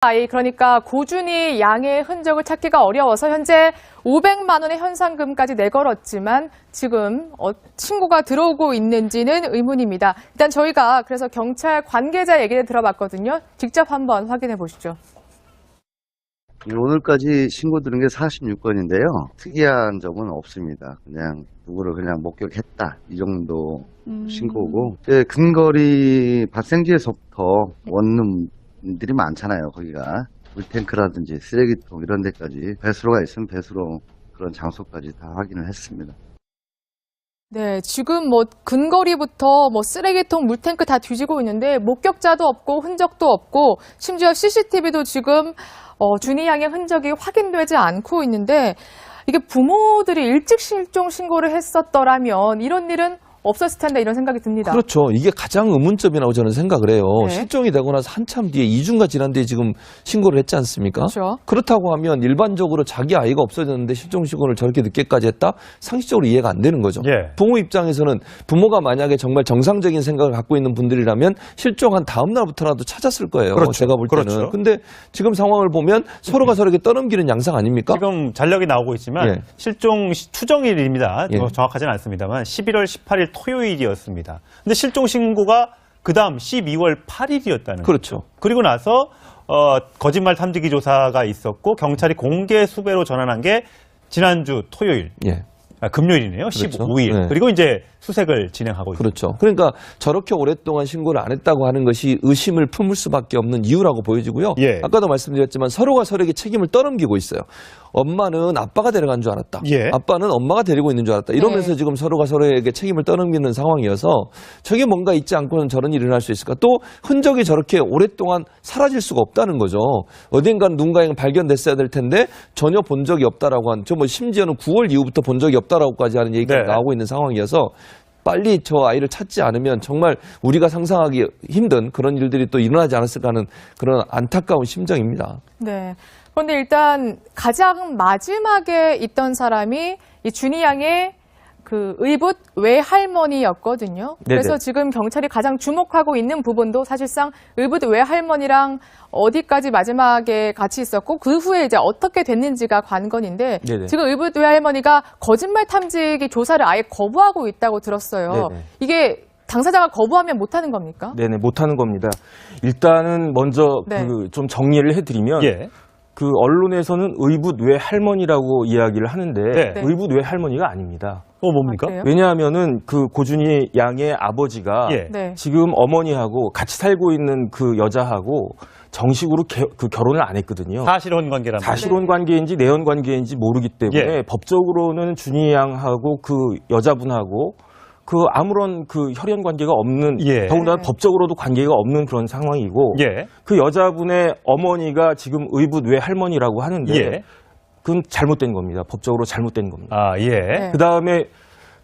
그러니까 고준희 양의 흔적을 찾기가 어려워서 현재 500만 원의 현상금까지 내걸었지만 지금 신고가 들어오고 있는지는 의문입니다. 일단 저희가 그래서 경찰 관계자 얘기를 들어봤거든요. 직접 한번 확인해 보시죠. 오늘까지 신고 들은 게 46건인데요. 특이한 점은 없습니다. 그냥 누구를 그냥 목격했다 이 정도 신고고, 근거리 발생지에서부터 원룸들이 많잖아요. 거기가 물탱크라든지 쓰레기통 이런 데까지 배수로가 있으면 배수로 그런 장소까지 다 확인을 했습니다. 네, 지금 근거리부터 쓰레기통, 물탱크 다 뒤지고 있는데 목격자도 없고 흔적도 없고 심지어 CCTV도 지금 준희 양의 흔적이 확인되지 않고 있는데, 이게 부모들이 일찍 실종 신고를 했었더라면 이런 일은 없었을 텐데 이런 생각이 듭니다. 그렇죠. 이게 가장 의문점이라고 저는 생각을 해요. 네. 실종이 되고 나서 한참 뒤에 2주가 지난 뒤에 지금 신고를 했지 않습니까? 그렇죠. 그렇다고 하면 일반적으로 자기 아이가 없어졌는데 실종 신고를 저렇게 늦게까지 했다? 상식적으로 이해가 안 되는 거죠. 예. 부모 입장에서는 부모가 만약에 정말 정상적인 생각을 갖고 있는 분들이라면 실종한 다음 날부터라도 찾았을 거예요. 그렇죠. 제가 볼 때는. 그렇죠. 근데 지금 상황을 보면 서로가 서로에게 떠넘기는 양상 아닙니까? 지금 전력이 나오고 있지만 예. 실종 추정일입니다. 예. 정확하지는 않습니다만 11월 18일 토요일이었습니다. 근데 실종 신고가 그다음 12월 8일이었다는 그렇죠. 거죠. 그리고 나서 거짓말 탐지기 조사가 있었고 경찰이 공개 수배로 전환한 게 지난주 토요일. 예. 금요일이네요. 그렇죠. 15일. 네. 그리고 이제 수색을 진행하고 있습니다. 그렇죠. 그러니까 저렇게 오랫동안 신고를 안 했다고 하는 것이 의심을 품을 수밖에 없는 이유라고 보여지고요. 예. 아까도 말씀드렸지만 서로가 서로에게 책임을 떠넘기고 있어요. 엄마는 아빠가 데려간 줄 알았다. 예. 아빠는 엄마가 데리고 있는 줄 알았다. 이러면서 네. 지금 서로가 서로에게 책임을 떠넘기는 상황이어서 저게 뭔가 있지 않고는 저런 일이 일어날 수 있을까. 또 흔적이 저렇게 오랫동안 사라질 수가 없다는 거죠. 어딘가 누군가에 발견됐어야 될 텐데 전혀 본 적이 없다라고 한, 심지어는 9월 이후부터 본 적이 없다라고까지 하는 얘기가 네. 나오고 있는 상황이어서 빨리 저 아이를 찾지 않으면 정말 우리가 상상하기 힘든 그런 일들이 또 일어나지 않았을까 하는 그런 안타까운 심정입니다. 네. 그런데 일단 가장 마지막에 있던 사람이 이 준희 양의 그 의붓 외할머니였거든요. 그래서 네네. 지금 경찰이 가장 주목하고 있는 부분도 사실상 의붓 외할머니랑 어디까지 마지막에 같이 있었고 그 후에 이제 어떻게 됐는지가 관건인데, 네네. 지금 의붓 외할머니가 거짓말 탐지기 조사를 아예 거부하고 있다고 들었어요. 네네. 이게 당사자가 거부하면 못하는 겁니까? 네네, 못하는 겁니다. 일단은 먼저 네. 좀 정리를 해드리면, 예. 그 언론에서는 의붓 외할머니라고 이야기를 하는데, 네. 의붓 외할머니가 아닙니다. 뭡니까? 그래요? 왜냐하면은 그 고준희 양의 아버지가 예. 네. 지금 어머니하고 같이 살고 있는 그 여자하고 정식으로 그 결혼을 안 했거든요. 사실혼 관계란 말이에요. 사실혼 관계인지 내연 관계인지 모르기 때문에 예. 법적으로는 준희 양하고 그 여자분하고 그 아무런 그 혈연 관계가 없는, 예. 더군다나 네. 법적으로도 관계가 없는 그런 상황이고, 예. 그 여자분의 어머니가 지금 의붓 외할머니라고 하는데 예. 그건 잘못된 겁니다. 법적으로 잘못된 겁니다. 아, 예. 네. 그 다음에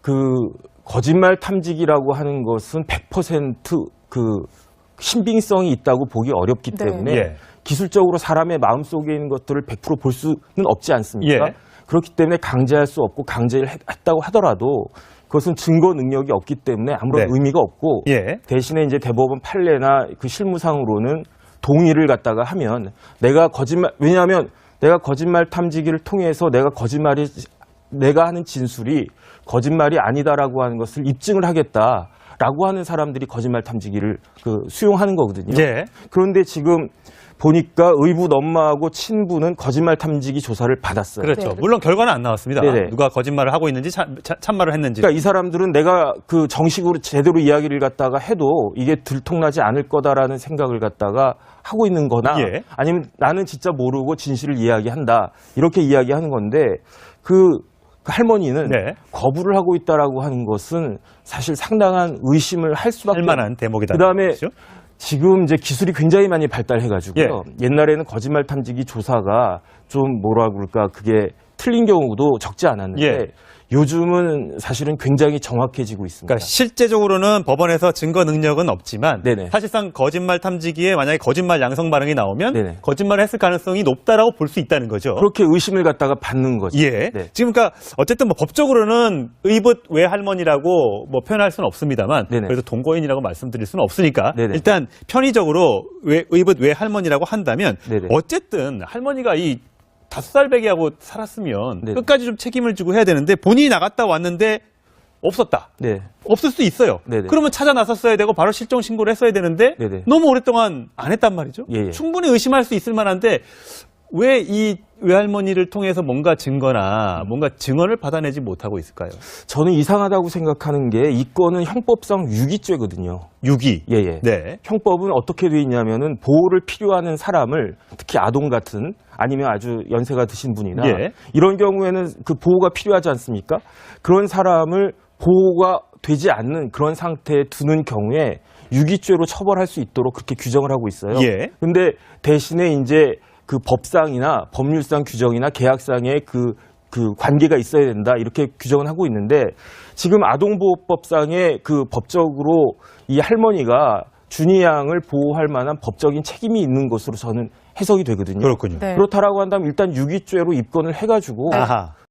그 거짓말 탐지기라고 하는 것은 100% 그 신빙성이 있다고 보기 어렵기 네. 때문에 예. 기술적으로 사람의 마음속에 있는 것들을 100% 볼 수는 없지 않습니까? 예. 그렇기 때문에 강제할 수 없고 강제를 했다고 하더라도 그것은 증거 능력이 없기 때문에 아무런 네. 의미가 없고, 예. 대신에 이제 대법원 판례나 그 실무상으로는 동의를 갖다가 하면 왜냐하면 내가 거짓말 탐지기를 통해서 내가 하는 진술이 거짓말이 아니다라고 하는 것을 입증을 하겠다라고 하는 사람들이 거짓말 탐지기를 수용하는 거거든요. 예. 그런데 지금 보니까 의붓 엄마하고 친부는 거짓말 탐지기 조사를 받았어요. 그렇죠. 네. 물론 결과는 안 나왔습니다. 네네. 누가 거짓말을 하고 있는지 참말을 했는지. 그러니까 이 사람들은 내가 그 정식으로 제대로 이야기를 갖다가 해도 이게 들통나지 않을 거다라는 생각을 갖다가 하고 있는 거나, 예. 아니면 나는 진짜 모르고 진실을 이야기한다, 이렇게 이야기하는 건데, 그 할머니는 네. 거부를 하고 있다라고 하는 것은 사실 상당한 의심을 할 수밖에 할 만한 대목이다. 그다음에 그렇죠? 지금 이제 기술이 굉장히 많이 발달해가지고요. 예. 옛날에는 거짓말 탐지기 조사가 좀 뭐라 그럴까, 그게 틀린 경우도 적지 않았는데, 예. 요즘은 사실은 굉장히 정확해지고 있습니다. 그러니까 실제적으로는 법원에서 증거 능력은 없지만 네네. 사실상 거짓말 탐지기에 만약에 거짓말 양성 반응이 나오면 네네. 거짓말을 했을 가능성이 높다라고 볼 수 있다는 거죠. 그렇게 의심을 갖다가 받는 거죠. 예. 네. 지금 그러니까 어쨌든 뭐 법적으로는 의붓 외할머니라고 뭐 표현할 수는 없습니다만 네네. 그래도 동거인이라고 말씀드릴 수는 없으니까 네네. 일단 편의적으로 의붓 외할머니라고 한다면 네네. 어쨌든 할머니가 이 5살 배기하고 살았으면 네네. 끝까지 좀 책임을 지고 해야 되는데 본인이 나갔다 왔는데 없었다. 네. 없을 수 있어요. 네네. 그러면 찾아 나섰어야 되고 바로 실종 신고를 했어야 되는데 네네. 너무 오랫동안 안 했단 말이죠. 예, 예. 충분히 의심할 수 있을 만한데 왜 이 외할머니를 통해서 뭔가 증거나 뭔가 증언을 받아내지 못하고 있을까요? 저는 이상하다고 생각하는 게 이 건은 형법상 유기죄거든요. 유기. 예. 네. 형법은 어떻게 돼 있냐면은 보호를 필요하는 사람을 특히 아동 같은 아니면 아주 연세가 드신 분이나 예. 이런 경우에는 그 보호가 필요하지 않습니까? 그런 사람을 보호가 되지 않는 그런 상태에 두는 경우에 유기죄로 처벌할 수 있도록 그렇게 규정을 하고 있어요. 예. 근데 대신에 이제 그 법상이나 법률상 규정이나 계약상의 그 관계가 있어야 된다 이렇게 규정을 하고 있는데 지금 아동보호법상의 그 법적으로 이 할머니가 준이 양을 보호할 만한 법적인 책임이 있는 것으로 저는 해석이 되거든요. 그렇군요. 네. 그렇다라고 한다면 일단 유기죄로 입건을 해가지고 아하.